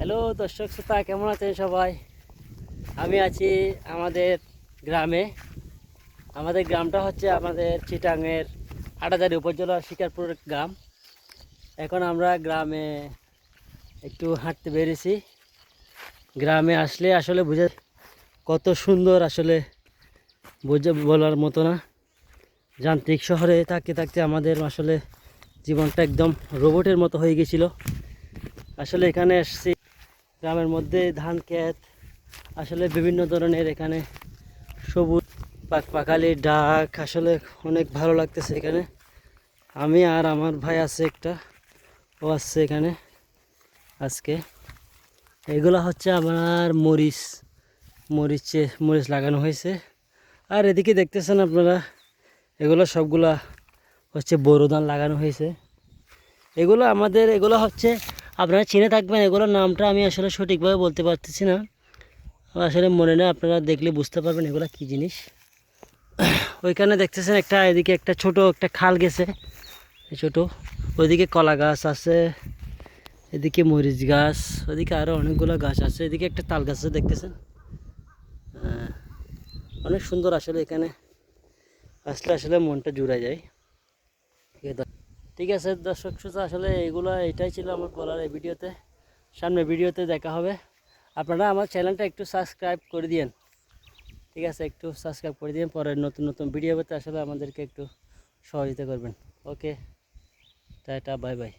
Hello দর্শক শ্রোতা, কেমন আছেন সবাই? আমি আছি আমাদের গ্রামে। আমাদের গ্রামটা হচ্ছে আমাদের চিটাঙের হাটাজারি উপজেলার শিকারপুর গ্রাম। এখন আমরা গ্রামে একটু হাঁটতে বেরিয়েছি। গ্রামে আসলে আসলে বুঝে কত সুন্দর, আসলে বুঝে বলার মতো না। যান্ত্রিক শহরে থাকতে থাকতে আমাদের আসলে জীবনটা একদম রোবটের মতো হয়ে গেছিলো। আসলে এখানে এসেছি, গ্রামের মধ্যে ধান ক্ষেত, আসলে বিভিন্ন ধরনের এখানে সবুজ পাখালির ডাক, আসলে অনেক ভালো লাগতেছে এখানে। আমি আর আমার ভাই আছে একটা, ও আসছে এখানে আজকে। এগুলো হচ্ছে আমার মরিচ লাগানো হয়েছে। আর এদিকে দেখতেছেন আপনারা, এগুলো সবগুলা হচ্ছে বোরো ধান লাগানো হয়েছে। এগুলো হচ্ছে আপনারা চিনে থাকবেন, এগুলোর নামটা আমি আসলে সঠিকভাবে বলতে পারতেছি না, আসলে মনে নেই। আপনারা দেখলে বুঝতে পারবেন এগুলো কী জিনিস। ওইখানে দেখতেছেন একটা, এদিকে একটা ছোট একটা খাল গেছে, ছোট। ওইদিকে কলা গাছ আছে, এদিকে মরিচ গাছ, ওইদিকে আরও অনেকগুলো গাছ আছে। এদিকে একটা তাল গাছ আছে দেখতেছেন। অনেক সুন্দর আসলে এখানে আসলে আসলে মনটা জুড়ে যায়। ঠিক আছে দর্শক শ্রোতা, আসলে এটাই ছিল আমার বলার এই ভিডিওতে। সামনে ভিডিওতে দেখা হবে। আপনারা আমার চ্যানেলটা একটু সাবস্ক্রাইব করে দিন। ঠিক আছে, একটু সাবস্ক্রাইব করে দিন, পরে নতুন নতুন ভিডিও পেতে আসলে আমাদেরকে একটু সহযোগিতা করবেন। ওকে, টাটা, বাই বাই।